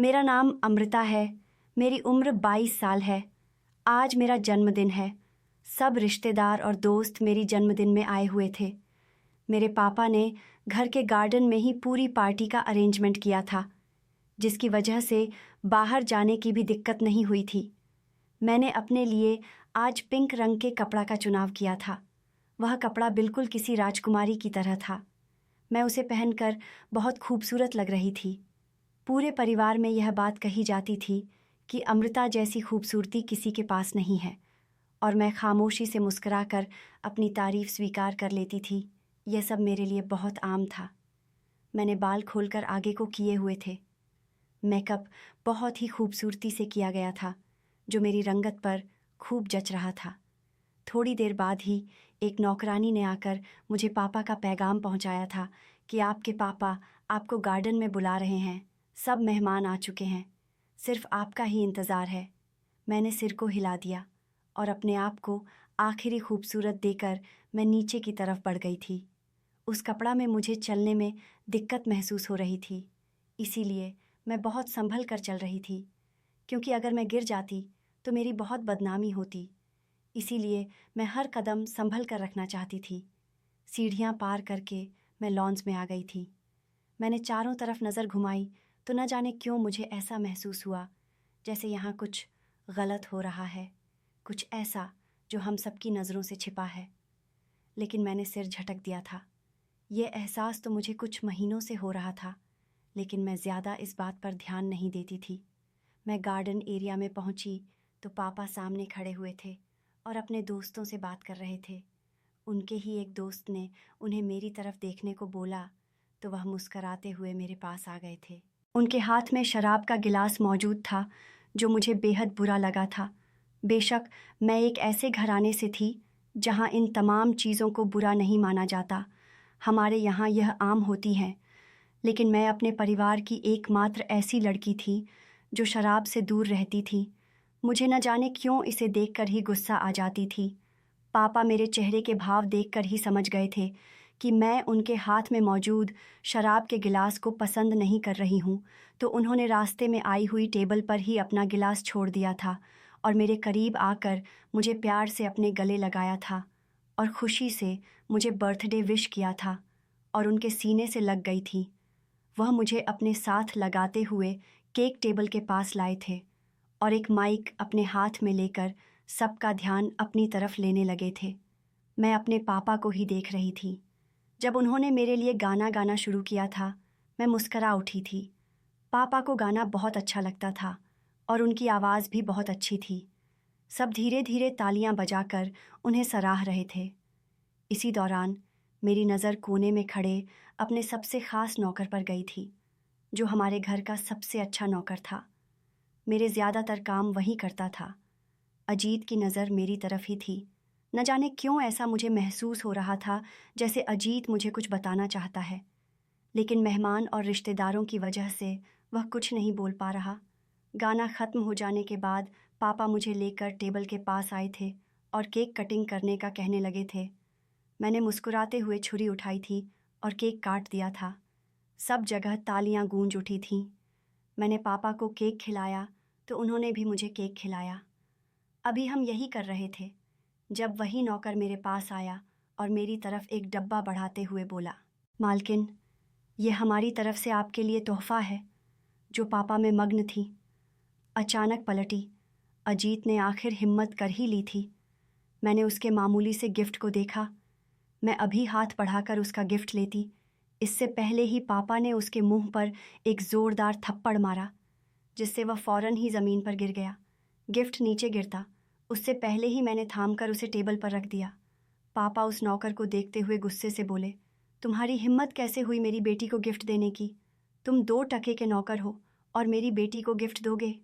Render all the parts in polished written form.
मेरा नाम अमृता है। मेरी उम्र 22 साल है। आज मेरा जन्मदिन है। सब रिश्तेदार और दोस्त मेरी जन्मदिन में आए हुए थे। मेरे पापा ने घर के गार्डन में ही पूरी पार्टी का अरेंजमेंट किया था, जिसकी वजह से बाहर जाने की भी दिक्कत नहीं हुई थी। मैंने अपने लिए आज पिंक रंग के कपड़ा का चुनाव किया था। वह कपड़ा बिल्कुल किसी राजकुमारी की तरह था। मैं उसे पहनकर बहुत खूबसूरत लग रही थी। पूरे परिवार में यह बात कही जाती थी कि अमृता जैसी खूबसूरती किसी के पास नहीं है, और मैं खामोशी से मुस्कुराकर अपनी तारीफ स्वीकार कर लेती थी। यह सब मेरे लिए बहुत आम था। मैंने बाल खोलकर आगे को किए हुए थे। मेकअप बहुत ही खूबसूरती से किया गया था, जो मेरी रंगत पर खूब जच रहा था। थोड़ी देर बाद ही एक नौकरानी ने आकर मुझे पापा का पैगाम पहुंचाया था कि आपके पापा आपको गार्डन में बुला रहे हैं। सब मेहमान आ चुके हैं, सिर्फ आपका ही इंतज़ार है। मैंने सिर को हिला दिया और अपने आप को आखिरी खूबसूरत देकर मैं नीचे की तरफ बढ़ गई थी। उस कपड़ा में मुझे चलने में दिक्कत महसूस हो रही थी, इसीलिए मैं बहुत संभल कर चल रही थी, क्योंकि अगर मैं गिर जाती तो मेरी बहुत बदनामी होती। इसीलिए मैं हर कदम संभल कर रखना चाहती थी। सीढ़ियाँ पार करके मैं लॉन्स में आ गई थी। मैंने चारों तरफ नज़र घुमाई तो न जाने क्यों मुझे ऐसा महसूस हुआ जैसे यहाँ कुछ गलत हो रहा है, कुछ ऐसा जो हम सबकी नज़रों से छिपा है। लेकिन मैंने सिर झटक दिया था। ये एहसास तो मुझे कुछ महीनों से हो रहा था, लेकिन मैं ज़्यादा इस बात पर ध्यान नहीं देती थी। मैं गार्डन एरिया में पहुंची तो पापा सामने खड़े हुए थे और अपने दोस्तों से बात कर रहे थे। उनके ही एक दोस्त ने उन्हें मेरी तरफ देखने को बोला तो वह मुस्कराते हुए मेरे पास आ गए थे। उनके हाथ में शराब का गिलास मौजूद था, जो मुझे बेहद बुरा लगा था। बेशक मैं एक ऐसे घराने से थी जहां इन तमाम चीज़ों को बुरा नहीं माना जाता। हमारे यहाँ यह आम होती हैं, लेकिन मैं अपने परिवार की एकमात्र ऐसी लड़की थी जो शराब से दूर रहती थी। मुझे न जाने क्यों इसे देखकर ही गुस्सा आ जाती थी। पापा मेरे चेहरे के भाव देखकर ही समझ गए थे कि मैं उनके हाथ में मौजूद शराब के गिलास को पसंद नहीं कर रही हूँ, तो उन्होंने रास्ते में आई हुई टेबल पर ही अपना गिलास छोड़ दिया था और मेरे करीब आकर मुझे प्यार से अपने गले लगाया था और खुशी से मुझे बर्थडे विश किया था और उनके सीने से लग गई थी। वह मुझे अपने साथ लगाते हुए केक टेबल के पास लाए थे और एक माइक अपने हाथ में लेकर सबका ध्यान अपनी तरफ लेने लगे थे। मैं अपने पापा को ही देख रही थी। जब उन्होंने मेरे लिए गाना गाना शुरू किया था, मैं मुस्करा उठी थी। पापा को गाना बहुत अच्छा लगता था और उनकी आवाज़ भी बहुत अच्छी थी। सब धीरे धीरे तालियां बजाकर उन्हें सराह रहे थे। इसी दौरान मेरी नज़र कोने में खड़े अपने सबसे ख़ास नौकर पर गई थी, जो हमारे घर का सबसे अच्छा नौकर था। मेरे ज़्यादातर काम वही करता था। अजीत की नज़र मेरी तरफ ही थी। न जाने क्यों ऐसा मुझे महसूस हो रहा था जैसे अजीत मुझे कुछ बताना चाहता है, लेकिन मेहमान और रिश्तेदारों की वजह से वह कुछ नहीं बोल पा रहा। गाना ख़त्म हो जाने के बाद पापा मुझे लेकर टेबल के पास आए थे और केक कटिंग करने का कहने लगे थे। मैंने मुस्कुराते हुए छुरी उठाई थी और केक काट दिया था। सब जगह तालियां गूंज उठी थीं। मैंने पापा को केक खिलाया तो उन्होंने भी मुझे केक खिलाया। अभी हम यही कर रहे थे जब वही नौकर मेरे पास आया और मेरी तरफ एक डब्बा बढ़ाते हुए बोला, मालकिन, ये हमारी तरफ से आपके लिए तोहफ़ा है। जो पापा में मग्न थी, अचानक पलटी। अजीत ने आखिर हिम्मत कर ही ली थी। मैंने उसके मामूली से गिफ्ट को देखा। मैं अभी हाथ बढ़ाकर उसका गिफ्ट लेती, इससे पहले ही पापा ने उसके मुंह पर एक ज़ोरदार थप्पड़ मारा, जिससे वह फ़ौरन ही ज़मीन पर गिर गया। गिफ्ट नीचे गिरता उससे पहले ही मैंने थामकर उसे टेबल पर रख दिया। पापा उस नौकर को देखते हुए गुस्से से बोले, तुम्हारी हिम्मत कैसे हुई मेरी बेटी को गिफ्ट देने की? तुम 2 टके के नौकर हो और मेरी बेटी को गिफ्ट दोगे?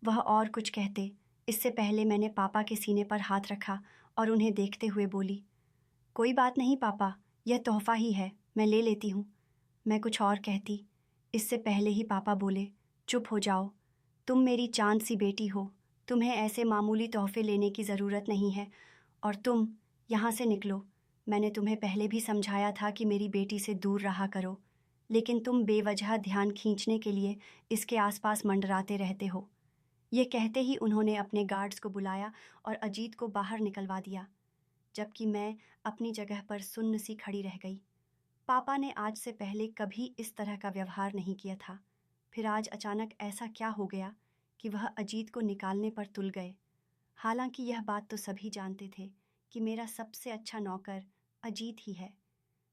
वह और कुछ कहते, इससे पहले मैंने पापा के सीने पर हाथ रखा और उन्हें देखते हुए बोली, कोई बात नहीं पापा, यह तोहफ़ा ही है, मैं ले लेती हूँ। मैं कुछ और कहती, इससे पहले ही पापा बोले, चुप हो जाओ, तुम मेरी चाँद सी बेटी हो, तुम्हें ऐसे मामूली तोहफ़े लेने की ज़रूरत नहीं है और तुम यहाँ से निकलो। मैंने तुम्हें पहले भी समझाया था कि मेरी बेटी से दूर रहा करो। लेकिन तुम बेवजह ध्यान खींचने के लिए इसके आसपास मंडराते रहते हो। ये कहते ही उन्होंने अपने गार्ड्स को बुलाया और अजीत को बाहर निकलवा दिया, जबकि मैं अपनी जगह पर सुन्न सी खड़ी रह गई। पापा ने आज से पहले कभी इस तरह का व्यवहार नहीं किया था, फिर आज अचानक ऐसा क्या हो गया कि वह अजीत को निकालने पर तुल गए। हालांकि यह बात तो सभी जानते थे कि मेरा सबसे अच्छा नौकर अजीत ही है,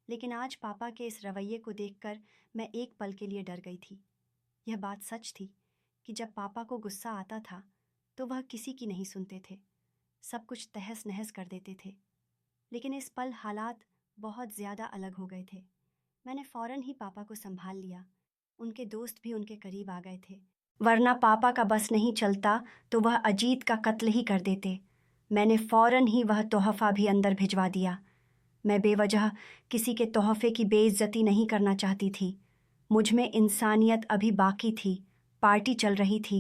लेकिन आज पापा के इस रवैये को देखकर मैं एक पल के लिए डर गई थी। यह बात सच थी कि जब पापा को गुस्सा आता था तो वह किसी की नहीं सुनते थे, सब कुछ तहस नहस कर देते थे। लेकिन इस पल हालात बहुत ज़्यादा अलग हो गए थे। मैंने फ़ौरन ही पापा को संभाल लिया। उनके दोस्त भी उनके करीब आ गए थे, वरना पापा का बस नहीं चलता तो वह अजीत का कत्ल ही कर देते। मैंने फ़ौरन ही वह तोहफ़ा भी अंदर भिजवा दिया। मैं बेवजह किसी के तोहफ़े की बेइज्जती नहीं करना चाहती थी। मुझ में इंसानियत अभी बाकी थी, पार्टी चल रही थी,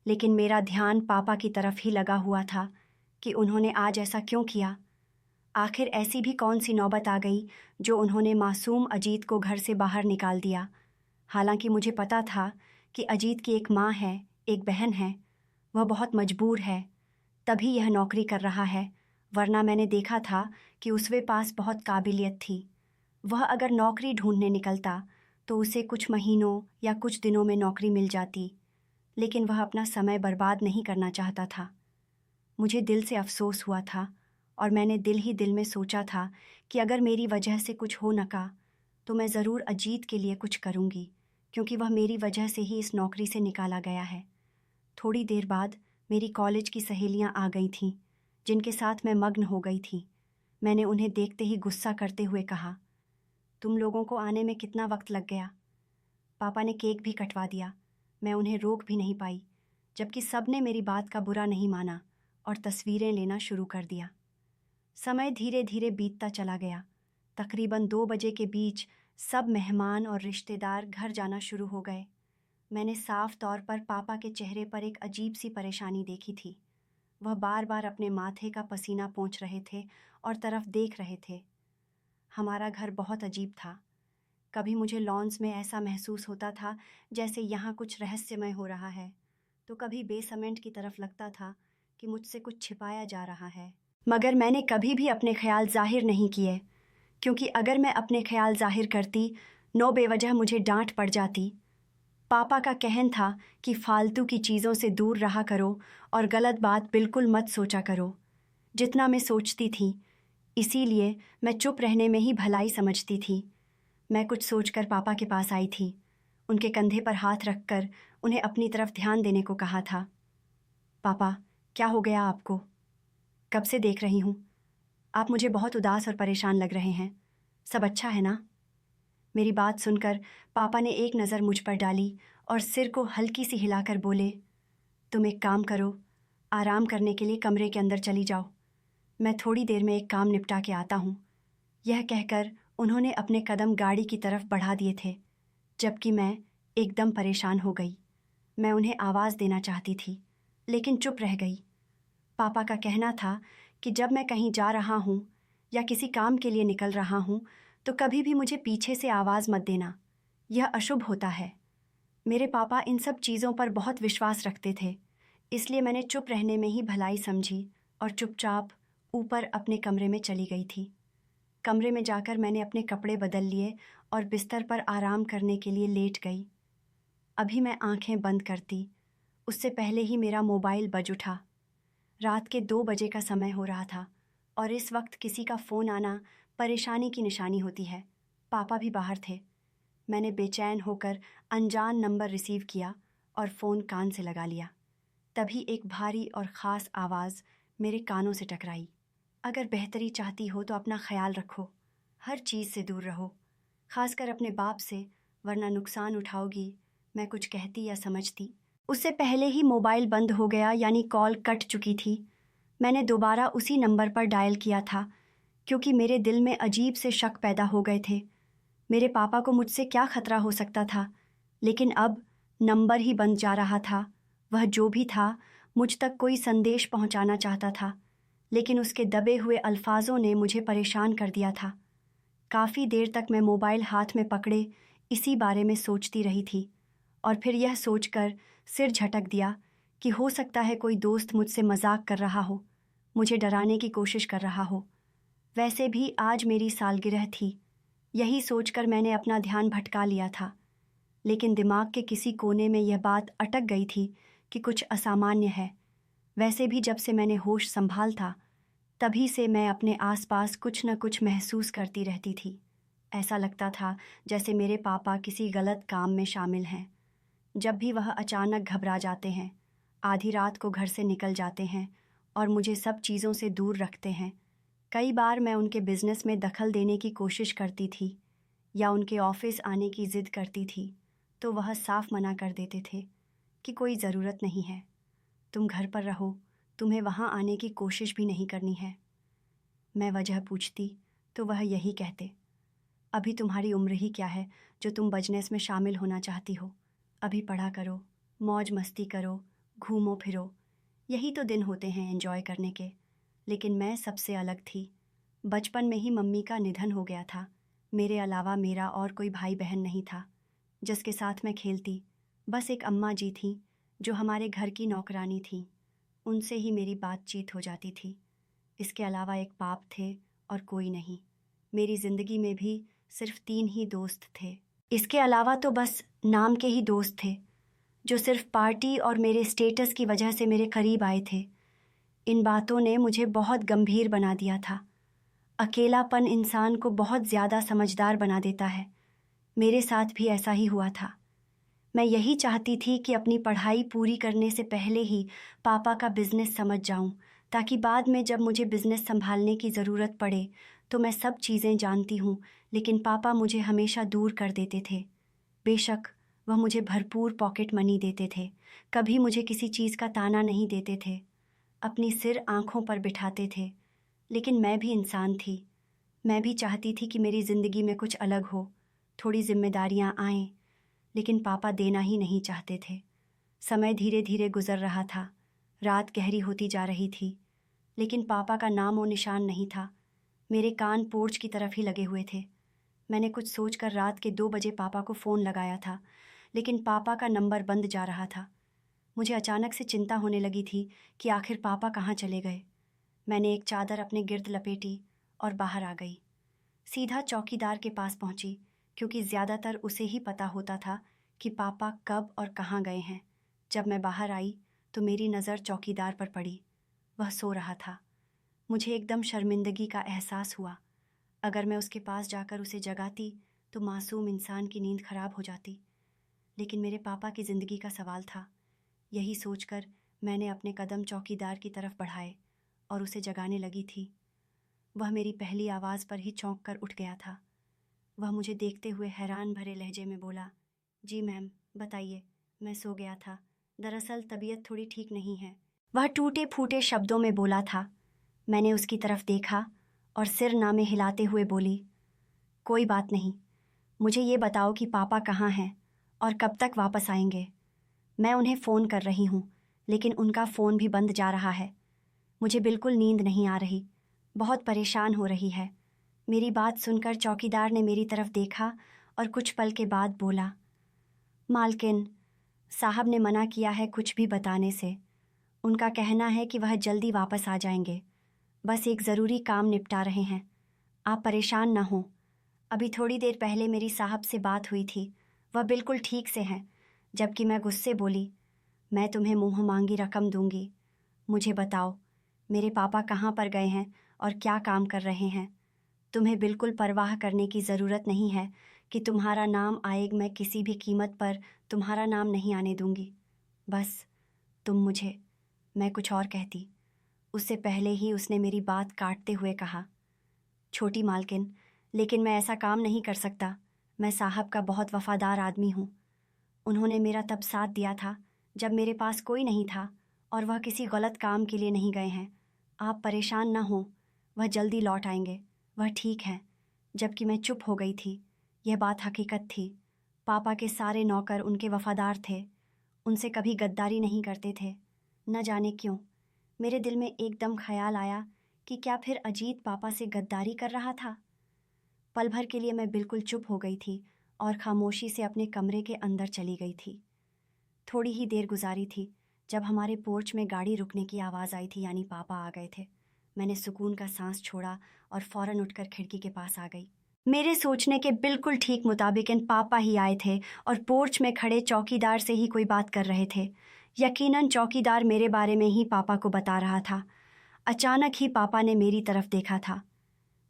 लेकिन मेरा ध्यान पापा की तरफ ही लगा हुआ था कि उन्होंने आज ऐसा क्यों किया। आखिर ऐसी भी कौन सी नौबत आ गई जो उन्होंने मासूम अजीत को घर से बाहर निकाल दिया। हालांकि मुझे पता था कि अजीत की एक माँ है, एक बहन है, वह बहुत मजबूर है, तभी यह नौकरी कर रहा है, वरना मैंने देखा था कि उसके पास बहुत काबिलियत थी। वह अगर नौकरी ढूंढने निकलता तो उसे कुछ महीनों या कुछ दिनों में नौकरी मिल जाती, लेकिन वह अपना समय बर्बाद नहीं करना चाहता था। मुझे दिल से अफसोस हुआ था और मैंने दिल ही दिल में सोचा था कि अगर मेरी वजह से कुछ हो नका तो मैं ज़रूर अजीत के लिए कुछ करूँगी, क्योंकि वह मेरी वजह से ही इस नौकरी से निकाला गया है। थोड़ी देर बाद मेरी कॉलेज की सहेलियाँ आ गई थीं, जिनके साथ मैं मग्न हो गई थी। मैंने उन्हें देखते ही गुस्सा करते हुए कहा, तुम लोगों को आने में कितना वक्त लग गया? पापा ने केक भी कटवा दिया। मैं उन्हें रोक भी नहीं पाई, जबकि सब ने मेरी बात का बुरा नहीं माना और तस्वीरें लेना शुरू कर दिया। समय धीरे धीरे बीतता चला गया। तकरीबन 2 बजे के बीच सब मेहमान और रिश्तेदार घर जाना शुरू हो गए। मैंने साफ तौर पर पापा के चेहरे पर एक अजीब सी परेशानी देखी थी। वह बार बार अपने माथे का पसीना पोंछ रहे थे और तरफ देख रहे थे। हमारा घर बहुत अजीब था। कभी मुझे लॉन्स में ऐसा महसूस होता था जैसे यहाँ कुछ रहस्यमय हो रहा है, तो कभी बेसमेंट की तरफ लगता था कि मुझसे कुछ छिपाया जा रहा है। मगर मैंने कभी भी अपने ख्याल जाहिर नहीं किए, क्योंकि अगर मैं अपने ख्याल जाहिर करती नो बेवजह मुझे डांट पड़ जाती। पापा का कहन था कि फालतू की चीज़ों से दूर रहा करो और गलत बात बिल्कुल मत सोचा करो, जितना मैं सोचती थी। इसीलिए मैं चुप रहने में ही भलाई समझती थी। मैं कुछ सोचकर पापा के पास आई थी। उनके कंधे पर हाथ रखकर उन्हें अपनी तरफ ध्यान देने को कहा था। पापा, क्या हो गया आपको? कब से देख रही हूँ, आप मुझे बहुत उदास और परेशान लग रहे हैं। सब अच्छा है ना? मेरी बात सुनकर पापा ने एक नज़र मुझ पर डाली और सिर को हल्की सी हिलाकर बोले, तुम एक काम करो, आराम करने के लिए कमरे के अंदर चली जाओ। मैं थोड़ी देर में एक काम निपटा के आता हूँ। यह कहकर उन्होंने अपने कदम गाड़ी की तरफ बढ़ा दिए थे, जबकि मैं एकदम परेशान हो गई। मैं उन्हें आवाज़ देना चाहती थी, लेकिन चुप रह गई। पापा का कहना था कि जब मैं कहीं जा रहा हूँ या किसी काम के लिए निकल रहा हूँ तो कभी भी मुझे पीछे से आवाज़ मत देना, यह अशुभ होता है। मेरे पापा इन सब चीज़ों पर बहुत विश्वास रखते थे, इसलिए मैंने चुप रहने में ही भलाई समझी और चुपचाप ऊपर अपने कमरे में चली गई थी। कमरे में जाकर मैंने अपने कपड़े बदल लिए और बिस्तर पर आराम करने के लिए लेट गई। अभी मैं आंखें बंद करती, उससे पहले ही मेरा मोबाइल बज उठा। रात के 2 बजे का समय हो रहा था और इस वक्त किसी का फ़ोन आना परेशानी की निशानी होती है। पापा भी बाहर थे। मैंने बेचैन होकर अनजान नंबर रिसीव किया और फ़ोन कान से लगा लिया। तभी एक भारी और ख़ास आवाज़ मेरे कानों से टकराई। अगर बेहतरी चाहती हो तो अपना ख्याल रखो, हर चीज़ से दूर रहो, ख़ासकर अपने बाप से, वरना नुकसान उठाओगी। मैं कुछ कहती या समझती, उससे पहले ही मोबाइल बंद हो गया, यानी कॉल कट चुकी थी। मैंने दोबारा उसी नंबर पर डायल किया था, क्योंकि मेरे दिल में अजीब से शक पैदा हो गए थे। मेरे पापा को मुझसे क्या खतरा हो सकता था, लेकिन अब नंबर ही बंद जा रहा था। वह जो भी था, मुझ तक कोई संदेश पहुंचाना चाहता था, लेकिन उसके दबे हुए अल्फाजों ने मुझे परेशान कर दिया था। काफ़ी देर तक मैं मोबाइल हाथ में पकड़े इसी बारे में सोचती रही थी और फिर यह सोचकर सिर झटक दिया कि हो सकता है कोई दोस्त मुझसे मजाक कर रहा हो, मुझे डराने की कोशिश कर रहा हो। वैसे भी आज मेरी सालगिरह थी, यही सोचकर मैंने अपना ध्यान भटका लिया था। लेकिन दिमाग के किसी कोने में यह बात अटक गई थी कि कुछ असामान्य है। वैसे भी जब से मैंने होश संभाल था, तभी से मैं अपने आसपास कुछ न कुछ महसूस करती रहती थी। ऐसा लगता था जैसे मेरे पापा किसी गलत काम में शामिल हैं। जब भी वह अचानक घबरा जाते हैं, आधी रात को घर से निकल जाते हैं और मुझे सब चीज़ों से दूर रखते हैं। कई बार मैं उनके बिजनेस में दखल देने की कोशिश करती थी या उनके ऑफिस आने की ज़िद करती थी, तो वह साफ मना कर देते थे कि कोई ज़रूरत नहीं है, तुम घर पर रहो, तुम्हें वहाँ आने की कोशिश भी नहीं करनी है। मैं वजह पूछती तो वह यही कहते, अभी तुम्हारी उम्र ही क्या है जो तुम बिजनेस में शामिल होना चाहती हो। अभी पढ़ा करो, मौज मस्ती करो, घूमो फिरो, यही तो दिन होते हैं एंजॉय करने के। लेकिन मैं सबसे अलग थी। बचपन में ही मम्मी का निधन हो गया था। मेरे अलावा मेरा और कोई भाई बहन नहीं था जिसके साथ मैं खेलती। बस एक अम्मा जी थीं जो हमारे घर की नौकरानी थीं। उनसे ही मेरी बातचीत हो जाती थी। इसके अलावा एक बाप थे और कोई नहीं। मेरी ज़िंदगी में भी सिर्फ 3 ही दोस्त थे। इसके अलावा तो बस नाम के ही दोस्त थे जो सिर्फ पार्टी और मेरे स्टेटस की वजह से मेरे करीब आए थे। इन बातों ने मुझे बहुत गंभीर बना दिया था। अकेलापन इंसान को बहुत ज़्यादा समझदार बना देता है। मेरे साथ भी ऐसा ही हुआ था। मैं यही चाहती थी कि अपनी पढ़ाई पूरी करने से पहले ही पापा का बिज़नेस समझ जाऊं, ताकि बाद में जब मुझे बिज़नेस संभालने की ज़रूरत पड़े तो मैं सब चीज़ें जानती हूं। लेकिन पापा मुझे हमेशा दूर कर देते थे। बेशक वह मुझे भरपूर पॉकेट मनी देते थे, कभी मुझे किसी चीज़ का ताना नहीं देते थे, अपनी सिर आंखों पर बिठाते थे। लेकिन मैं भी इंसान थी। मैं भी चाहती थी कि मेरी ज़िंदगी में कुछ अलग हो, थोड़ी जिम्मेदारियां आएं। लेकिन पापा देना ही नहीं चाहते थे। समय धीरे धीरे गुजर रहा था, रात गहरी होती जा रही थी, लेकिन पापा का नाम और निशान नहीं था। मेरे कान पोर्च की तरफ ही लगे हुए थे। मैंने कुछ सोचकर रात के 2 बजे पापा को फ़ोन लगाया था, लेकिन पापा का नंबर बंद जा रहा था। मुझे अचानक से चिंता होने लगी थी कि आखिर पापा कहाँ चले गए। मैंने एक चादर अपने गिर्द लपेटी और बाहर आ गई। सीधा चौकीदार के पास पहुंची, क्योंकि ज़्यादातर उसे ही पता होता था कि पापा कब और कहाँ गए हैं। जब मैं बाहर आई तो मेरी नज़र चौकीदार पर पड़ी। वह सो रहा था। मुझे एकदम शर्मिंदगी का एहसास हुआ। अगर मैं उसके पास जाकर उसे जगाती तो मासूम इंसान की नींद खराब हो जाती। लेकिन मेरे पापा की ज़िंदगी का सवाल था। यही सोचकर मैंने अपने कदम चौकीदार की तरफ बढ़ाए और उसे जगाने लगी थी। वह मेरी पहली आवाज़ पर ही चौंक कर उठ गया था। वह मुझे देखते हुए हैरान भरे लहजे में बोला, जी मैम, बताइए। मैं सो गया था, दरअसल तबीयत थोड़ी ठीक नहीं है। वह टूटे फूटे शब्दों में बोला था। मैंने उसकी तरफ देखा और सिर नामे हिलाते हुए बोली, कोई बात नहीं, मुझे ये बताओ कि पापा कहाँ हैं और कब तक वापस आएंगे। मैं उन्हें फ़ोन कर रही हूँ, लेकिन उनका फ़ोन भी बंद जा रहा है। मुझे बिल्कुल नींद नहीं आ रही, बहुत परेशान हो रही है। मेरी बात सुनकर चौकीदार ने मेरी तरफ देखा और कुछ पल के बाद बोला, मालकिन साहब ने मना किया है कुछ भी बताने से। उनका कहना है कि वह जल्दी वापस आ जाएंगे, बस एक ज़रूरी काम निपटा रहे हैं। आप परेशान ना हों। अभी थोड़ी देर पहले मेरी साहब से बात हुई थी, वह बिल्कुल ठीक से हैं। जबकि मैं गुस्से बोली, मैं तुम्हें मुँह मांगी रकम दूंगी। मुझे बताओ, मेरे पापा कहाँ पर गए हैं और क्या काम कर रहे हैं। तुम्हें बिल्कुल परवाह करने की ज़रूरत नहीं है कि तुम्हारा नाम आए, मैं किसी भी कीमत पर तुम्हारा नाम नहीं आने दूंगी। बस तुम मुझे। मैं कुछ और कहती, उससे पहले ही उसने मेरी बात काटते हुए कहा, छोटी मालकिन, लेकिन मैं ऐसा काम नहीं कर सकता। मैं साहब का बहुत वफ़ादार आदमी हूँ। उन्होंने मेरा तब साथ दिया था जब मेरे पास कोई नहीं था और वह किसी गलत काम के लिए नहीं गए हैं। आप परेशान ना हों, वह जल्दी लौट आएंगे, वह ठीक है। जबकि मैं चुप हो गई थी। यह बात हकीकत थी। पापा के सारे नौकर उनके वफ़ादार थे, उनसे कभी गद्दारी नहीं करते थे। न जाने क्यों मेरे दिल में एकदम ख्याल आया कि क्या फिर अजीत पापा से गद्दारी कर रहा था। पल भर के लिए मैं बिल्कुल चुप हो गई थी और खामोशी से अपने कमरे के अंदर चली गई थी। थोड़ी ही देर गुजारी थी जब हमारे पोर्च में गाड़ी रुकने की आवाज़ आई थी, यानी पापा आ गए थे। मैंने सुकून का सांस छोड़ा और फौरन उठकर खिड़की के पास आ गई। मेरे सोचने के बिल्कुल ठीक मुताबिक इन पापा ही आए थे और पोर्च में खड़े चौकीदार से ही कोई बात कर रहे थे। यकीनन चौकीदार मेरे बारे में ही पापा को बता रहा था। अचानक ही पापा ने मेरी तरफ देखा था।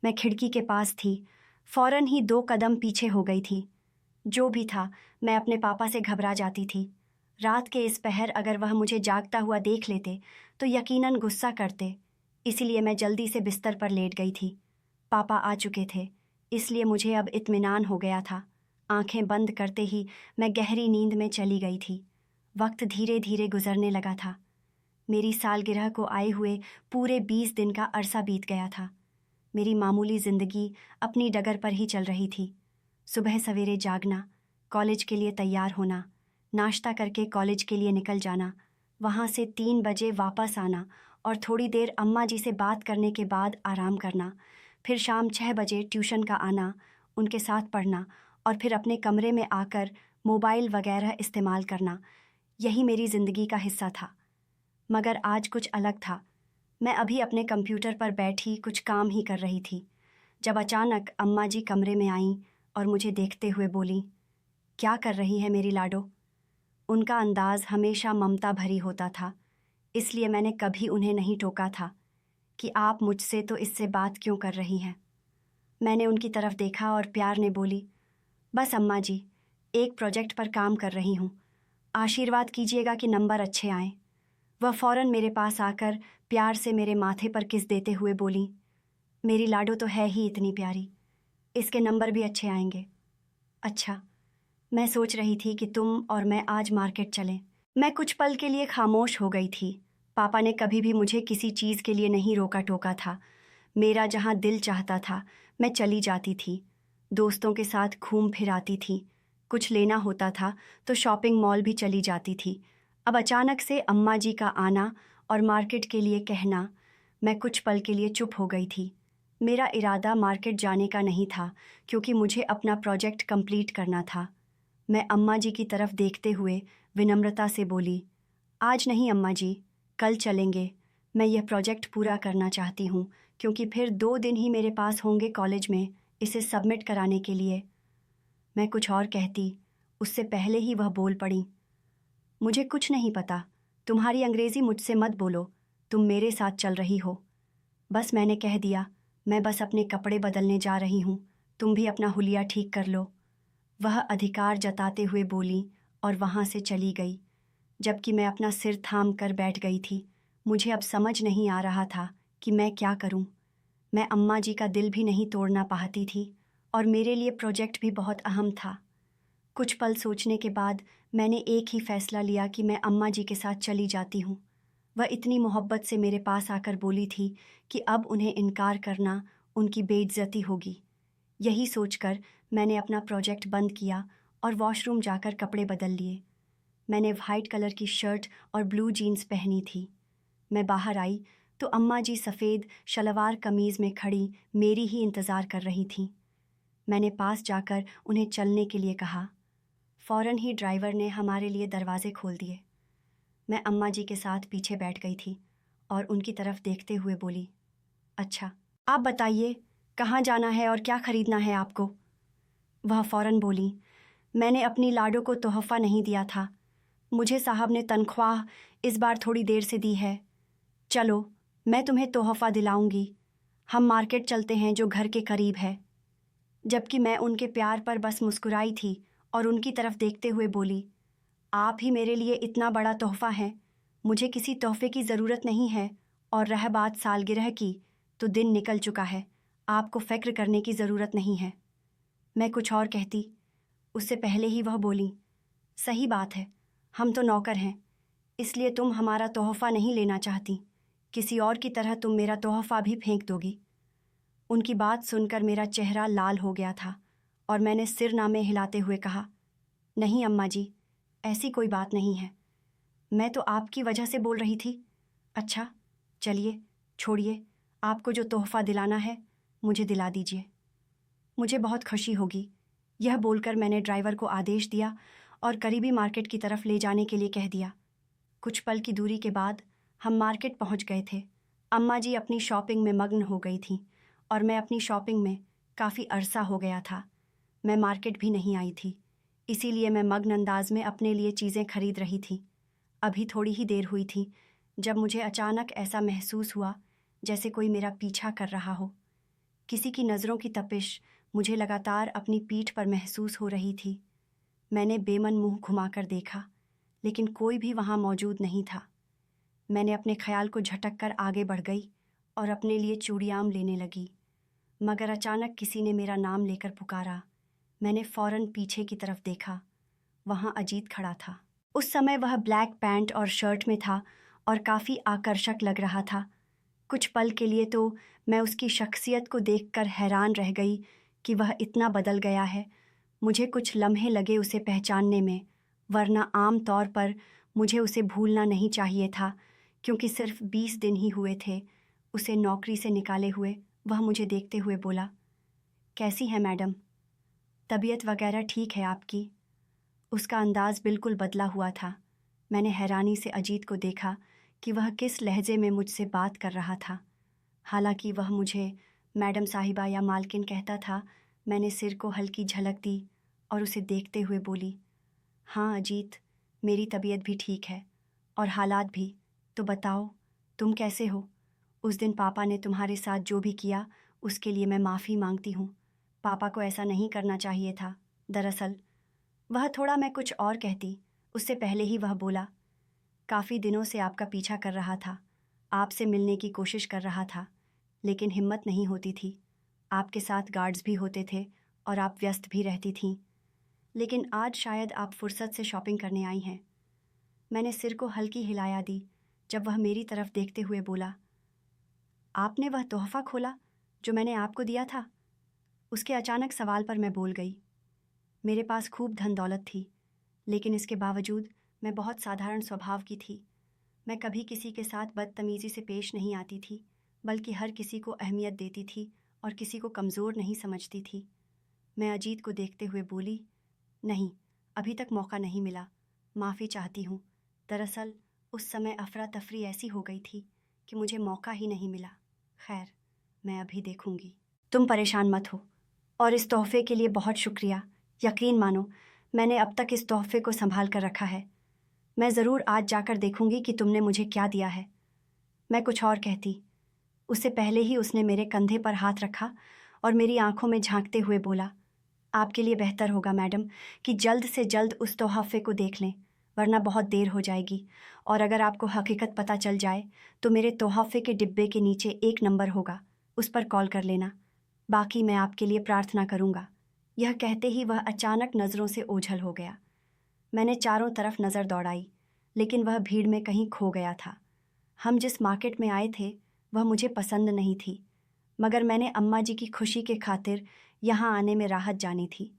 मैं खिड़की के पास थी, फौरन ही 2 कदम पीछे हो गई थी। जो भी था, मैं अपने पापा से घबरा जाती थी। रात के इस पहर अगर वह मुझे जागता हुआ देख लेते तो यकीनन गुस्सा करते, इसीलिए मैं जल्दी से बिस्तर पर लेट गई थी। पापा आ चुके थे, इसलिए मुझे अब इत्मीनान हो गया था। आंखें बंद करते ही मैं गहरी नींद में चली गई थी। वक्त धीरे धीरे गुजरने लगा था। मेरी सालगिरह को आए हुए पूरे 20 दिन का अरसा बीत गया था। मेरी मामूली जिंदगी अपनी डगर पर ही चल रही थी। सुबह सवेरे जागना, कॉलेज के लिए तैयार होना, नाश्ता करके कॉलेज के लिए निकल जाना, वहाँ से 3 बजे वापस आना और थोड़ी देर अम्मा जी से बात करने के बाद आराम करना, फिर शाम 6 बजे ट्यूशन का आना, उनके साथ पढ़ना और फिर अपने कमरे में आकर मोबाइल वगैरह इस्तेमाल करना। यही मेरी ज़िंदगी का हिस्सा था। मगर आज कुछ अलग था। मैं अभी अपने कंप्यूटर पर बैठी कुछ काम ही कर रही थी जब अचानक अम्मा जी कमरे में आईं और मुझे देखते हुए बोलीं, क्या कर रही है मेरी लाडो? उनका अंदाज़ हमेशा ममता भरी होता था, इसलिए मैंने कभी उन्हें नहीं टोका था कि आप मुझसे तो इससे बात क्यों कर रही हैं। मैंने उनकी तरफ देखा और प्यार ने बोली, बस अम्मा जी, एक प्रोजेक्ट पर काम कर रही हूँ, आशीर्वाद कीजिएगा कि नंबर अच्छे आएं। वह फ़ौरन मेरे पास आकर प्यार से मेरे माथे पर किस देते हुए बोली, मेरी लाडो तो है ही इतनी प्यारी, इसके नंबर भी अच्छे आएंगे। अच्छा, मैं सोच रही थी कि तुम और मैं आज मार्केट चलें। मैं कुछ पल के लिए खामोश हो गई थी। पापा ने कभी भी मुझे किसी चीज़ के लिए नहीं रोका टोका था। मेरा जहाँ दिल चाहता था मैं चली जाती थी। दोस्तों के साथ घूम फिर आती थी। कुछ लेना होता था तो शॉपिंग मॉल भी चली जाती थी। अब अचानक से अम्मा जी का आना और मार्केट के लिए कहना, मैं कुछ पल के लिए चुप हो गई थी। मेरा इरादा मार्केट जाने का नहीं था, क्योंकि मुझे अपना प्रोजेक्ट कंप्लीट करना था। मैं अम्मा जी की तरफ देखते हुए विनम्रता से बोली, आज नहीं अम्मा जी, कल चलेंगे। मैं यह प्रोजेक्ट पूरा करना चाहती हूँ, क्योंकि फिर 2 दिन ही मेरे पास होंगे कॉलेज में इसे सबमिट कराने के लिए। मैं कुछ और कहती, उससे पहले ही वह बोल पड़ी, मुझे कुछ नहीं पता, तुम्हारी अंग्रेज़ी मुझसे मत बोलो, तुम मेरे साथ चल रही हो। बस मैंने कह दिया, मैं बस अपने कपड़े बदलने जा रही हूँ, तुम भी अपना हुलिया ठीक कर लो। वह अधिकार जताते हुए बोली और वहाँ से चली गई, जबकि मैं अपना सिर थाम कर बैठ गई थी। मुझे अब समझ नहीं आ रहा था कि मैं क्या करूं। मैं अम्मा जी का दिल भी नहीं तोड़ना पाती थी और मेरे लिए प्रोजेक्ट भी बहुत अहम था। कुछ पल सोचने के बाद मैंने एक ही फैसला लिया कि मैं अम्मा जी के साथ चली जाती हूँ। वह इतनी मोहब्बत से मेरे पास आकर बोली थी कि अब उन्हें इनकार करना उनकी बेइज्जती होगी। यही सोचकर मैंने अपना प्रोजेक्ट बंद किया और वॉशरूम जाकर कपड़े बदल लिए। मैंने वाइट कलर की शर्ट और ब्लू जीन्स पहनी थी। मैं बाहर आई तो अम्मा जी सफ़ेद शलवार कमीज़ में खड़ी मेरी ही इंतज़ार कर रही थीं। मैंने पास जाकर उन्हें चलने के लिए कहा। फ़ौरन ही ड्राइवर ने हमारे लिए दरवाजे खोल दिए। मैं अम्मा जी के साथ पीछे बैठ गई थी और उनकी तरफ देखते हुए बोली, अच्छा, आप बताइए कहाँ जाना है और क्या ख़रीदना है आपको? वह फ़ौरन बोली, मैंने अपनी लाडो को तोहफ़ा नहीं दिया था। मुझे साहब ने तनख्वाह इस बार थोड़ी देर से दी है। चलो, मैं तुम्हें तोहफ़ा दिलाऊंगी। हम मार्केट चलते हैं जो घर के करीब है। जबकि मैं उनके प्यार पर बस मुस्कुराई थी और उनकी तरफ देखते हुए बोली, आप ही मेरे लिए इतना बड़ा तोहफ़ा है। मुझे किसी तोहफ़े की ज़रूरत नहीं है और रह बात सालगिरह की, तो दिन निकल चुका है। आपको फ़िक्र करने की ज़रूरत नहीं है। मैं कुछ और कहती, उससे पहले ही वह बोली, सही बात है, हम तो नौकर हैं, इसलिए तुम हमारा तोहफ़ा नहीं लेना चाहती। किसी और की तरह तुम मेरा तोहफ़ा भी फेंक दोगी। उनकी बात सुनकर मेरा चेहरा लाल हो गया था और मैंने सिर नामे हिलाते हुए कहा, नहीं अम्मा जी, ऐसी कोई बात नहीं है। मैं तो आपकी वजह से बोल रही थी। अच्छा, चलिए, छोड़िए, आपको जो तोहफ़ा दिलाना है मुझे दिला दीजिए। मुझे बहुत खुशी होगी यह बोलकर मैंने ड्राइवर को आदेश दिया और करीबी मार्केट की तरफ ले जाने के लिए कह दिया। कुछ पल की दूरी के बाद हम मार्केट पहुंच गए थे। अम्मा जी अपनी शॉपिंग में मग्न हो गई थीं और मैं अपनी शॉपिंग में काफ़ी अरसा हो गया था। मैं मार्केट भी नहीं आई थी, इसीलिए मैं मग्न अंदाज में अपने लिए चीज़ें खरीद रही थी। अभी थोड़ी ही देर हुई थी जब मुझे अचानक ऐसा महसूस हुआ जैसे कोई मेरा पीछा कर रहा हो। किसी की नज़रों की तपिश मुझे लगातार अपनी पीठ पर महसूस हो रही थी। मैंने बेमन मुंह घुमाकर देखा, लेकिन कोई भी वहाँ मौजूद नहीं था। मैंने अपने ख्याल को झटक कर आगे बढ़ गई और अपने लिए चूड़ियाम लेने लगी, मगर अचानक किसी ने मेरा नाम लेकर पुकारा। मैंने फ़ौरन पीछे की तरफ देखा। वहाँ अजीत खड़ा था। उस समय वह ब्लैक पैंट और शर्ट में था और काफ़ी आकर्षक लग रहा था। कुछ पल के लिए तो मैं उसकी शख्सियत को देखकर हैरान रह गई कि वह इतना बदल गया है। मुझे कुछ लम्हे लगे उसे पहचानने में, वरना आम तौर पर मुझे उसे भूलना नहीं चाहिए था, क्योंकि सिर्फ 20 दिन ही हुए थे उसे नौकरी से निकाले हुए। वह मुझे देखते हुए बोला, कैसी है मैडम? तबीयत वगैरह ठीक है आपकी? उसका अंदाज़ बिल्कुल बदला हुआ था। मैंने हैरानी से अजीत को देखा कि वह किस लहजे में मुझसे बात कर रहा था। हालांकि वह मुझे मैडम साहिबा या मालकिन कहता था, मैंने सिर को हल्की झलक दी और उसे देखते हुए बोली, हाँ अजीत, मेरी तबीयत भी ठीक है और हालात भी। तो बताओ, तुम कैसे हो? उस दिन पापा ने तुम्हारे साथ जो भी किया उसके लिए मैं माफ़ी मांगती हूँ। पापा को ऐसा नहीं करना चाहिए था। दरअसल वह थोड़ा मैं कुछ और कहती, उससे पहले ही वह बोला, काफ़ी दिनों से आपका पीछा कर रहा था, आपसे मिलने की कोशिश कर रहा था, लेकिन हिम्मत नहीं होती थी। आपके साथ गार्ड्स भी होते थे और आप व्यस्त भी रहती थीं, लेकिन आज शायद आप फुर्सत से शॉपिंग करने आई हैं। मैंने सिर को हल्की हिलाया दी जब वह मेरी तरफ देखते हुए बोला, आपने वह तोहफ़ा खोला जो मैंने आपको दिया था? उसके अचानक सवाल पर मैं बोल गई, मेरे पास खूब धन दौलत थी, लेकिन इसके बावजूद मैं बहुत साधारण स्वभाव की थी। मैं कभी किसी के साथ बदतमीज़ी से पेश नहीं आती थी, बल्कि हर किसी को अहमियत देती थी और किसी को कमज़ोर नहीं समझती थी। मैं अजीत को देखते हुए बोली, नहीं, अभी तक मौका नहीं मिला, माफ़ी चाहती हूँ। दरअसल उस समय अफरा तफरी ऐसी हो गई थी कि मुझे मौका ही नहीं मिला। खैर, मैं अभी देखूंगी। तुम परेशान मत हो, और इस तोहफे के लिए बहुत शुक्रिया। यकीन मानो, मैंने अब तक इस तोहफे को संभाल कर रखा है। मैं ज़रूर आज जाकर देखूंगी कि तुमने मुझे क्या दिया है। मैं कुछ और कहती, उससे पहले ही उसने मेरे कंधे पर हाथ रखा और मेरी आंखों में झांकते हुए बोला, आपके लिए बेहतर होगा मैडम कि जल्द से जल्द उस तोहफे को देख लें, वरना बहुत देर हो जाएगी। और अगर आपको हकीकत पता चल जाए तो मेरे तोहफे के डिब्बे के नीचे एक नंबर होगा, उस पर कॉल कर लेना। बाकी मैं आपके लिए प्रार्थना करूँगा। यह कहते ही वह अचानक नज़रों से ओझल हो गया। मैंने चारों तरफ नज़र दौड़ाई, लेकिन वह भीड़ में कहीं खो गया था। हम जिस मार्केट में आए थे वह मुझे पसंद नहीं थी, मगर मैंने अम्मा जी की खुशी के खातिर यहाँ आने में राहत जानी थी।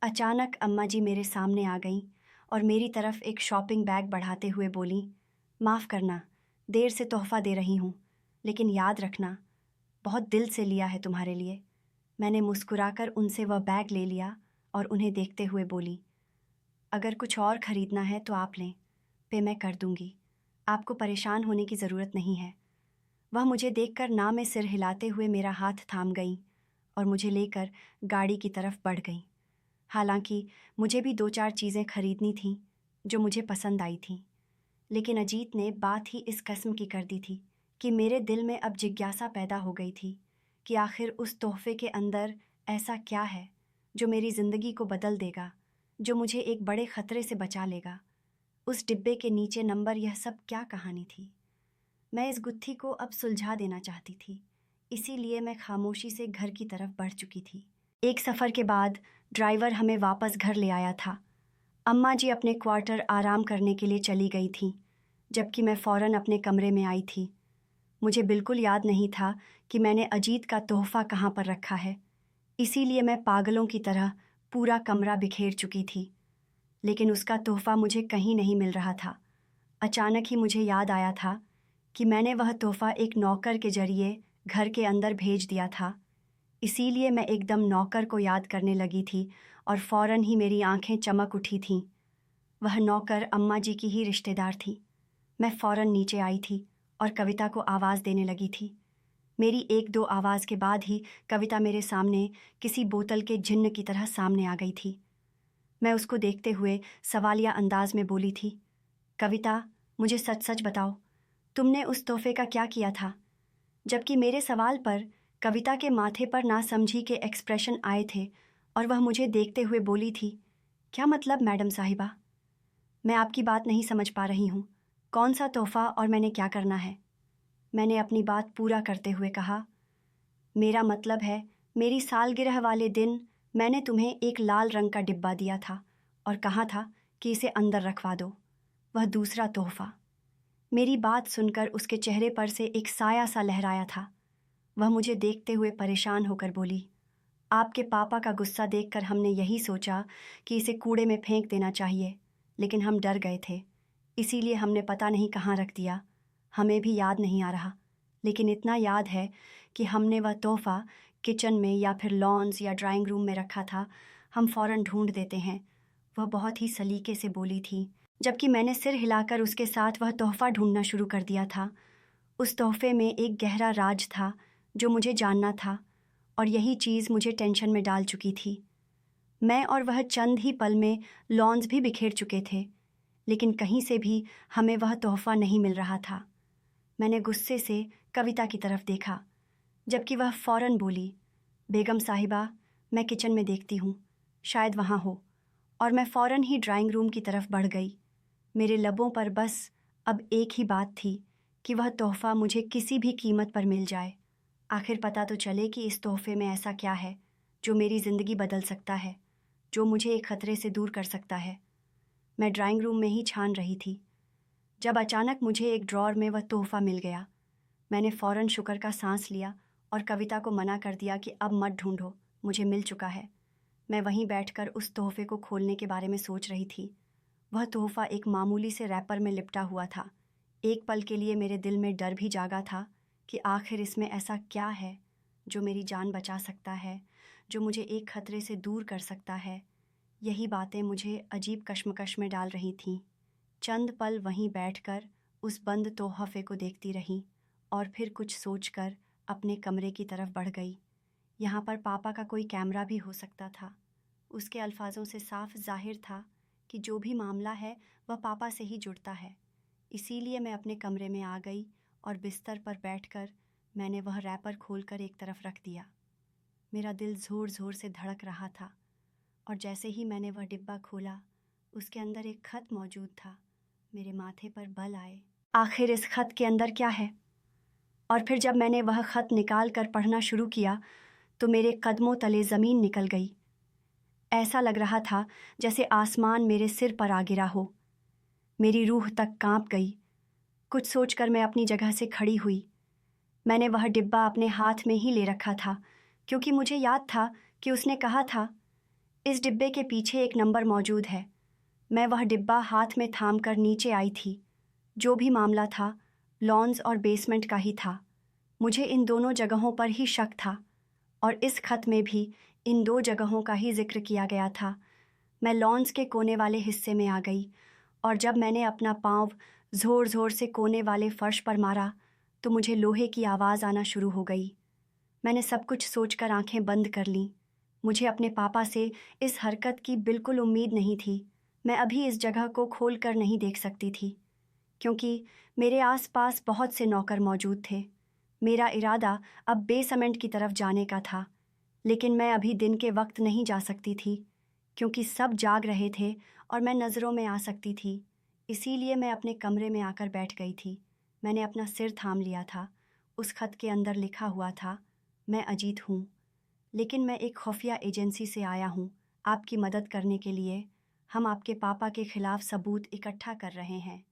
अचानक अम्मा जी मेरे सामने आ गईं और मेरी तरफ एक शॉपिंग बैग बढ़ाते हुए बोलीं, माफ़ करना, देर से तोहफ़ा दे रही हूँ, लेकिन याद रखना, बहुत दिल से लिया है तुम्हारे लिए। मैंने मुस्कुराकर उनसे वह बैग ले लिया और उन्हें देखते हुए बोली, अगर कुछ और ख़रीदना है तो आप लें, पे मैं कर दूँगी। आपको परेशान होने की ज़रूरत नहीं है। वह मुझे देखकर ना में सिर हिलाते हुए मेरा हाथ थाम गई और मुझे लेकर गाड़ी की तरफ बढ़ गई। हालांकि मुझे भी 2-4 चीज़ें खरीदनी थीं जो मुझे पसंद आई थीं, लेकिन अजीत ने बात ही इस किस्म की कर दी थी कि मेरे दिल में अब जिज्ञासा पैदा हो गई थी कि आखिर उस तोहफे के अंदर ऐसा क्या है जो मेरी ज़िंदगी को बदल देगा, जो मुझे एक बड़े ख़तरे से बचा लेगा। उस डिब्बे के नीचे नंबर, यह सब क्या कहानी थी? मैं इस गुत्थी को अब सुलझा देना चाहती थी, इसीलिए मैं खामोशी से घर की तरफ बढ़ चुकी थी। एक सफ़र के बाद ड्राइवर हमें वापस घर ले आया था। अम्मा जी अपने क्वार्टर आराम करने के लिए चली गई थीं, जबकि मैं फ़ौरन अपने कमरे में आई थी। मुझे बिल्कुल याद नहीं था कि मैंने अजीत का तोहफ़ा कहाँ पर रखा है, इसीलिए मैं पागलों की तरह पूरा कमरा बिखेर चुकी थी, लेकिन उसका तोहफ़ा मुझे कहीं नहीं मिल रहा था। अचानक ही मुझे याद आया था कि मैंने वह तोहफ़ा एक नौकर के ज़रिए घर के अंदर भेज दिया था। इसीलिए मैं एकदम नौकर को याद करने लगी थी और फौरन ही मेरी आंखें चमक उठी थीं। वह नौकर अम्मा जी की ही रिश्तेदार थी। मैं फौरन नीचे आई थी और कविता को आवाज़ देने लगी थी। मेरी एक दो आवाज़ के बाद ही कविता मेरे सामने किसी बोतल के जिन्न की तरह सामने आ गई थी। मैं उसको देखते हुए सवालिया अंदाज में बोली थी, कविता, मुझे सच सच बताओ, तुमने उस तोहफे का क्या किया था? जबकि मेरे सवाल पर कविता के माथे पर नासमझी के एक्सप्रेशन आए थे और वह मुझे देखते हुए बोली थी, क्या मतलब मैडम साहिबा? मैं आपकी बात नहीं समझ पा रही हूँ। कौन सा तोहफा और मैंने क्या करना है? मैंने अपनी बात पूरा करते हुए कहा, मेरा मतलब है, मेरी सालगिरह वाले दिन मैंने तुम्हें एक लाल रंग का डिब्बा दिया था और कहा था कि इसे अंदर रखवा दो। वह दूसरा तोहफा। मेरी बात सुनकर उसके चेहरे पर से एक साया सा लहराया था। वह मुझे देखते हुए परेशान होकर बोली, आपके पापा का गुस्सा देखकर हमने यही सोचा कि इसे कूड़े में फेंक देना चाहिए, लेकिन हम डर गए थे, इसीलिए हमने पता नहीं कहाँ रख दिया। हमें भी याद नहीं आ रहा, लेकिन इतना याद है कि हमने वह तोहफा किचन में या फिर लॉन्स या ड्राइंग रूम में रखा था। हम फ़ौरन ढूंढ देते हैं। वह बहुत ही सलीके से बोली थी, जबकि मैंने सिर हिलाकर उसके साथ वह तोहफा ढूंढना शुरू कर दिया था। उस तोहफे में एक गहरा राज था जो मुझे जानना था, और यही चीज़ मुझे टेंशन में डाल चुकी थी। मैं और वह चंद ही पल में लॉन्स भी बिखेर चुके थे, लेकिन कहीं से भी हमें वह तोहफा नहीं मिल रहा था। मैंने गुस्से से कविता की तरफ देखा, जबकि वह फ़ौरन बोली, बेगम साहिबा, मैं किचन में देखती हूँ, शायद वहाँ हो। और मैं फ़ौरन ही ड्राइंग रूम की तरफ बढ़ गई। मेरे लबों पर बस अब एक ही बात थी कि वह तोहफा मुझे किसी भी कीमत पर मिल जाए। आखिर पता तो चले कि इस तोहफे में ऐसा क्या है जो मेरी ज़िंदगी बदल सकता है, जो मुझे एक ख़तरे से दूर कर सकता है। मैं ड्राइंग रूम में ही छान रही थी जब अचानक मुझे एक ड्रॉर में वह तोहफा मिल गया। मैंने फ़ौरन शुक्र का सांस लिया और कविता को मना कर दिया कि अब मत ढूंढो, मुझे मिल चुका है। मैं वहीं बैठकर उस तोहफे को खोलने के बारे में सोच रही थी। वह तोहफा एक मामूली से रैपर में लिपटा हुआ था। एक पल के लिए मेरे दिल में डर भी जागा था कि आखिर इसमें ऐसा क्या है जो मेरी जान बचा सकता है, जो मुझे एक खतरे से दूर कर सकता है। यही बातें मुझे अजीब कश्मकश में डाल रही थीं। चंद पल वहीं बैठकर उस बंद तोहफे को देखती रही और फिर कुछ सोचकर अपने कमरे की तरफ बढ़ गई। यहाँ पर पापा का कोई कैमरा भी हो सकता था। उसके अल्फाजों से साफ जाहिर था कि जो भी मामला है वह पापा से ही जुड़ता है। इसीलिए मैं अपने कमरे में आ गई और बिस्तर पर बैठकर मैंने वह रैपर खोलकर एक तरफ रख दिया। मेरा दिल ज़ोर ज़ोर से धड़क रहा था, और जैसे ही मैंने वह डिब्बा खोला, उसके अंदर एक ख़त मौजूद था। मेरे माथे पर बल आए। आखिर इस ख़त के अंदर क्या है? और फिर जब मैंने वह ख़त निकाल कर पढ़ना शुरू किया तो मेरे कदमों तले ज़मीन निकल गई। ऐसा लग रहा था जैसे आसमान मेरे सिर पर आ गिरा हो। मेरी रूह तक कांप गई। कुछ सोचकर मैं अपनी जगह से खड़ी हुई। मैंने वह डिब्बा अपने हाथ में ही ले रखा था, क्योंकि मुझे याद था कि उसने कहा था, इस डिब्बे के पीछे एक नंबर मौजूद है। मैं वह डिब्बा हाथ में थाम कर नीचे आई थी। जो भी मामला था, लॉन्स और बेसमेंट का ही था। मुझे इन दोनों जगहों पर ही शक था, और इस खत में भी इन दो जगहों का ही जिक्र किया गया था। मैं लॉन्स के कोने वाले हिस्से में आ गई, और जब मैंने अपना पाँव ज़ोर ज़ोर से कोने वाले फर्श पर मारा तो मुझे लोहे की आवाज़ आना शुरू हो गई। मैंने सब कुछ सोचकर आंखें बंद कर लीं। मुझे अपने पापा से इस हरकत की बिल्कुल उम्मीद नहीं थी। मैं अभी इस जगह को खोल कर नहीं देख सकती थी, क्योंकि मेरे आसपास बहुत से नौकर मौजूद थे। मेरा इरादा अब बेसमेंट की तरफ जाने का था, लेकिन मैं अभी दिन के वक्त नहीं जा सकती थी, क्योंकि सब जाग रहे थे और मैं नज़रों में आ सकती थी। इसीलिए मैं अपने कमरे में आकर बैठ गई थी। मैंने अपना सिर थाम लिया था। उस खत के अंदर लिखा हुआ था, मैं अजीत हूँ, लेकिन मैं एक खुफिया एजेंसी से आया हूँ आपकी मदद करने के लिए। हम आपके पापा के ख़िलाफ़ सबूत इकट्ठा कर रहे हैं,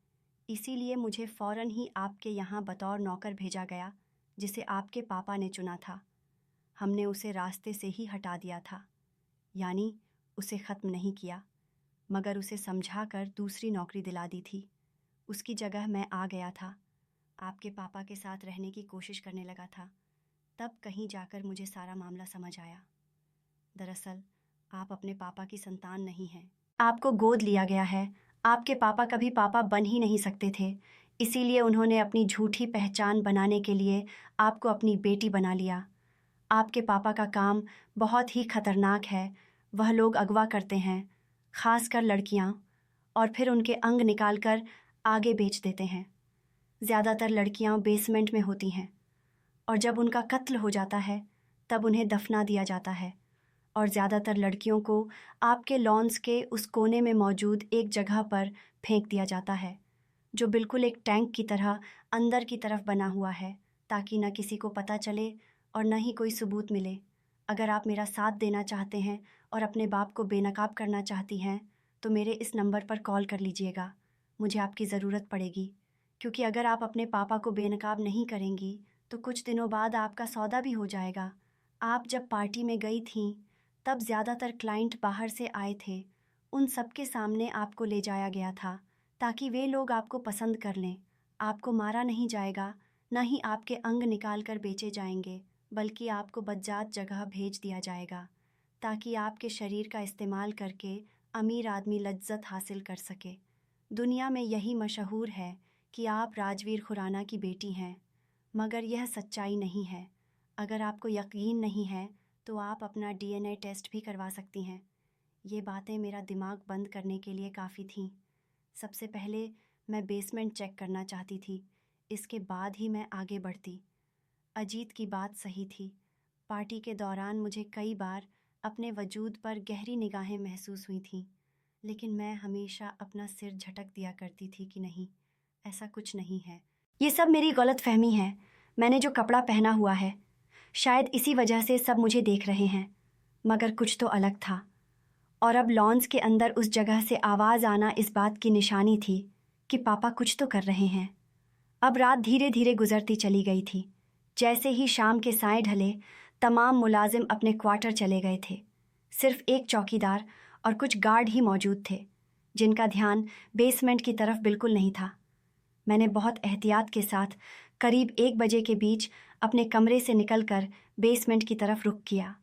इसीलिए मुझे फ़ौरन ही आपके यहाँ बतौर नौकर भेजा गया, जिसे आपके पापा ने चुना था। हमने उसे रास्ते से ही हटा दिया था, यानी उसे ख़त्म नहीं किया, मगर उसे समझा कर दूसरी नौकरी दिला दी थी। उसकी जगह मैं आ गया था। आपके पापा के साथ रहने की कोशिश करने लगा था। तब कहीं जाकर मुझे सारा मामला समझ आया। दरअसल आप अपने पापा की संतान नहीं हैं। आपको गोद लिया गया है। आपके पापा कभी पापा बन ही नहीं सकते थे, इसीलिए उन्होंने अपनी झूठी पहचान बनाने के लिए आपको अपनी बेटी बना लिया। आपके पापा का काम बहुत ही खतरनाक है। वह लोग अगवा करते हैं, खासकर लड़कियां, और फिर उनके अंग निकालकर आगे बेच देते हैं। ज़्यादातर लड़कियां बेसमेंट में होती हैं, और जब उनका कत्ल हो जाता है तब उन्हें दफना दिया जाता है। और ज़्यादातर लड़कियों को आपके लॉन्स के उस कोने में मौजूद एक जगह पर फेंक दिया जाता है, जो बिल्कुल एक टैंक की तरह अंदर की तरफ बना हुआ है, ताकि न किसी को पता चले और न ही कोई सबूत मिले। अगर आप मेरा साथ देना चाहते हैं और अपने बाप को बेनकाब करना चाहती हैं तो मेरे इस नंबर पर कॉल कर लीजिएगा। मुझे आपकी ज़रूरत पड़ेगी, क्योंकि अगर आप अपने पापा को बेनकाब नहीं करेंगी तो कुछ दिनों बाद आपका सौदा भी हो जाएगा। आप जब पार्टी में गई थीं तब ज़्यादातर क्लाइंट बाहर से आए थे। उन सबके सामने आपको ले जाया गया था ताकि वे लोग आपको पसंद कर लें। आपको मारा नहीं जाएगा, न ही आपके अंग निकाल कर बेचे जाएंगे, बल्कि आपको बज्जात जगह भेज दिया जाएगा ताकि आपके शरीर का इस्तेमाल करके अमीर आदमी लज्जत हासिल कर सके। दुनिया में यही मशहूर है कि आप राजवीर खुराना की बेटी हैं, मगर यह सच्चाई नहीं है। अगर आपको यकीन नहीं है तो आप अपना डीएनए टेस्ट भी करवा सकती हैं। ये बातें मेरा दिमाग बंद करने के लिए काफ़ी थीं। सबसे पहले मैं बेसमेंट चेक करना चाहती थी, इसके बाद ही मैं आगे बढ़ती। अजीत की बात सही थी। पार्टी के दौरान मुझे कई बार अपने वजूद पर गहरी निगाहें महसूस हुई थीं, लेकिन मैं हमेशा अपना सिर झटक दिया करती थी कि नहीं, ऐसा कुछ नहीं है। ये सब मेरी गलतफहमी है। मैंने जो कपड़ा पहना हुआ है, शायद इसी वजह से सब मुझे देख रहे हैं, मगर कुछ तो अलग था। और अब लॉन्स के अंदर उस जगह से आवाज़ आना इस बात की निशानी थी कि पापा कुछ तो कर रहे हैं। अब रात धीरे धीरे गुजरती चली गई थी। जैसे ही शाम के साए ढले, तमाम मुलाजिम अपने क्वार्टर चले गए थे। सिर्फ एक चौकीदार और कुछ गार्ड ही मौजूद थे, जिनका ध्यान बेसमेंट की तरफ बिल्कुल नहीं था। मैंने बहुत एहतियात के साथ करीब 1 बजे के बीच अपने कमरे से निकलकर बेसमेंट की तरफ रुख किया।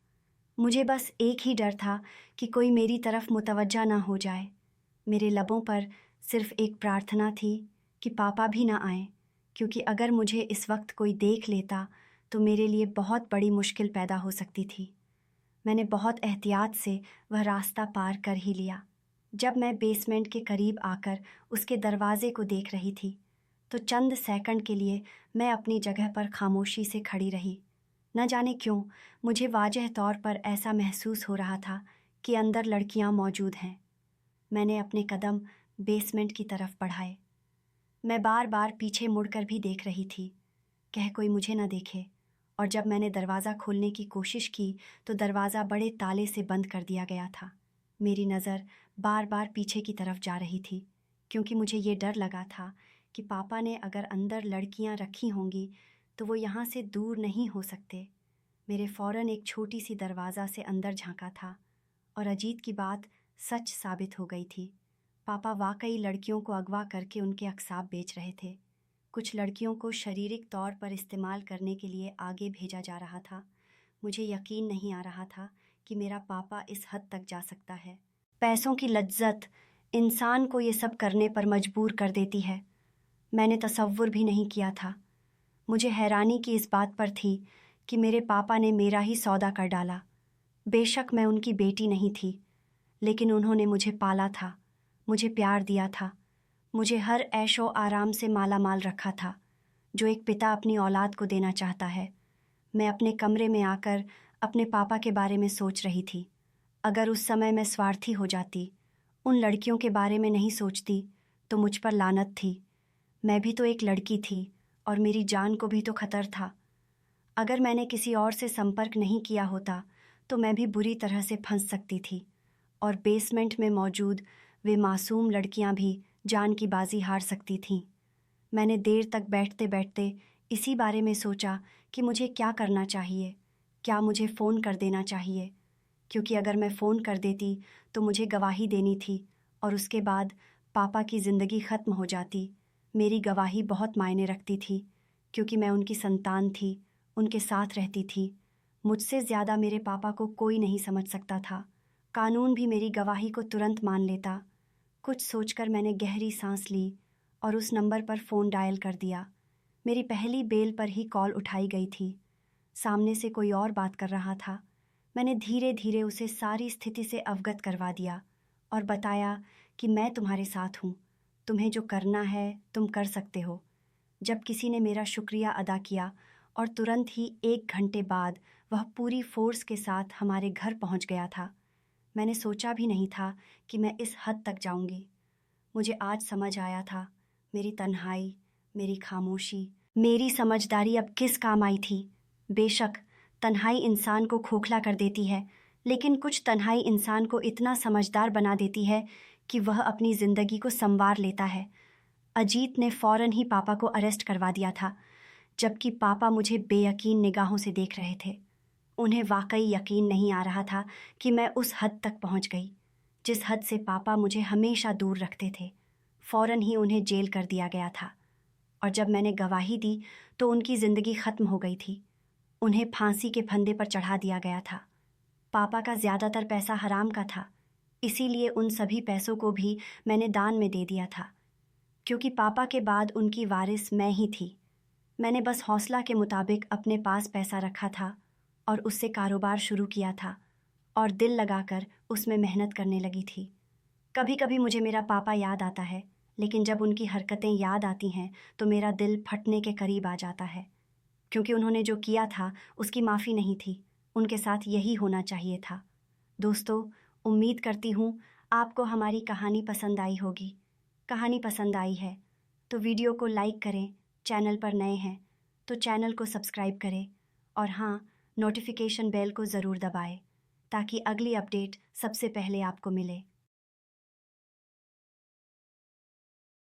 मुझे बस एक ही डर था कि कोई मेरी तरफ मुतवज्जा ना हो जाए। मेरे लबों पर सिर्फ एक प्रार्थना थी कि पापा भी ना आएं, क्योंकि अगर मुझे इस वक्त कोई देख लेता तो मेरे लिए बहुत बड़ी मुश्किल पैदा हो सकती थी। मैंने बहुत एहतियात से वह रास्ता पार कर ही लिया। जब मैं बेसमेंट के करीब आकर उसके दरवाजे को देख रही थी तो चंद सेकंड के लिए मैं अपनी जगह पर खामोशी से खड़ी रही। न जाने क्यों मुझे वाज़ेह तौर पर ऐसा महसूस हो रहा था कि अंदर लड़कियां मौजूद हैं। मैंने अपने कदम बेसमेंट की तरफ बढ़ाए। मैं बार बार पीछे मुड़कर भी देख रही थी, कह कोई मुझे न देखे। और जब मैंने दरवाज़ा खोलने की कोशिश की तो दरवाज़ा बड़े ताले से बंद कर दिया गया था। मेरी नज़र बार बार पीछे की तरफ जा रही थी, क्योंकि मुझे ये डर लगा था कि पापा ने अगर अंदर लड़कियां रखी होंगी तो वो यहाँ से दूर नहीं हो सकते। मेरे फ़ौरन एक छोटी सी दरवाज़ा से अंदर झांका था और अजीत की बात सच साबित हो गई थी। पापा वाकई लड़कियों को अगवा करके उनके अक्साब बेच रहे थे। कुछ लड़कियों को शारीरिक तौर पर इस्तेमाल करने के लिए आगे भेजा जा रहा था। मुझे यकीन नहीं आ रहा था कि मेरा पापा इस हद तक जा सकता है। पैसों की लज्जत इंसान को ये सब करने पर मजबूर कर देती है। मैंने तसव्वुर भी नहीं किया था। मुझे हैरानी की इस बात पर थी कि मेरे पापा ने मेरा ही सौदा कर डाला। बेशक मैं उनकी बेटी नहीं थी, लेकिन उन्होंने मुझे पाला था, मुझे प्यार दिया था, मुझे हर ऐशो आराम से माला माल रखा था, जो एक पिता अपनी औलाद को देना चाहता है। मैं अपने कमरे में आकर अपने पापा के बारे में सोच रही थी। अगर उस समय मैं स्वार्थी हो जाती, उन लड़कियों के बारे में नहीं सोचती, तो मुझ पर लानत थी। मैं भी तो एक लड़की थी और मेरी जान को भी तो खतर था। अगर मैंने किसी और से संपर्क नहीं किया होता तो मैं भी बुरी तरह से फंस सकती थी, और बेसमेंट में मौजूद वे मासूम लड़कियां भी जान की बाजी हार सकती थीं। मैंने देर तक बैठते बैठते इसी बारे में सोचा कि मुझे क्या करना चाहिए। क्या मुझे फ़ोन कर देना चाहिए, क्योंकि अगर मैं फ़ोन कर देती तो मुझे गवाही देनी थी और उसके बाद पापा की ज़िंदगी ख़त्म हो जाती। मेरी गवाही बहुत मायने रखती थी, क्योंकि मैं उनकी संतान थी, उनके साथ रहती थी। मुझसे ज़्यादा मेरे पापा को कोई नहीं समझ सकता था। कानून भी मेरी गवाही को तुरंत मान लेता। कुछ सोचकर मैंने गहरी सांस ली और उस नंबर पर फ़ोन डायल कर दिया। मेरी पहली बेल पर ही कॉल उठाई गई थी। सामने से कोई और बात कर रहा था। मैंने धीरे धीरे उसे सारी स्थिति से अवगत करवा दिया और बताया कि मैं तुम्हारे साथ हूँ, तुम्हें जो करना है तुम कर सकते हो। जब किसी ने मेरा शुक्रिया अदा किया और तुरंत ही 1 घंटे बाद वह पूरी फोर्स के साथ हमारे घर पहुँच गया था। मैंने सोचा भी नहीं था कि मैं इस हद तक जाऊंगी। मुझे आज समझ आया था, मेरी तन्हाई, मेरी खामोशी, मेरी समझदारी अब किस काम आई थी। बेशक तन्हाई इंसान को खोखला कर देती है, लेकिन कुछ तन्हाई इंसान को इतना समझदार बना देती है कि वह अपनी ज़िंदगी को संवार लेता है। अजीत ने फ़ौरन ही पापा को अरेस्ट करवा दिया था, जबकि पापा मुझे बेयकीन निगाहों से देख रहे थे। उन्हें वाकई यकीन नहीं आ रहा था कि मैं उस हद तक पहुंच गई जिस हद से पापा मुझे हमेशा दूर रखते थे। फ़ौरन ही उन्हें जेल कर दिया गया था और जब मैंने गवाही दी तो उनकी ज़िंदगी ख़त्म हो गई थी। उन्हें फांसी के फंदे पर चढ़ा दिया गया था। पापा का ज़्यादातर पैसा हराम का था, इसीलिए उन सभी पैसों को भी मैंने दान में दे दिया था, क्योंकि पापा के बाद उनकी वारिस मैं ही थी। मैंने बस हौसला के मुताबिक अपने पास पैसा रखा था और उससे कारोबार शुरू किया था और दिल लगाकर उसमें मेहनत करने लगी थी। कभी कभी मुझे मेरा पापा याद आता है, लेकिन जब उनकी हरकतें याद आती हैं तो मेरा दिल फटने के करीब आ जाता है, क्योंकि उन्होंने जो किया था उसकी माफ़ी नहीं थी। उनके साथ यही होना चाहिए था। दोस्तों, उम्मीद करती हूँ आपको हमारी कहानी पसंद आई होगी। कहानी पसंद आई है तो वीडियो को लाइक करें, चैनल पर नए हैं तो चैनल को सब्सक्राइब करें और हाँ, नोटिफिकेशन बेल को ज़रूर दबाएं ताकि अगली अपडेट सबसे पहले आपको मिले।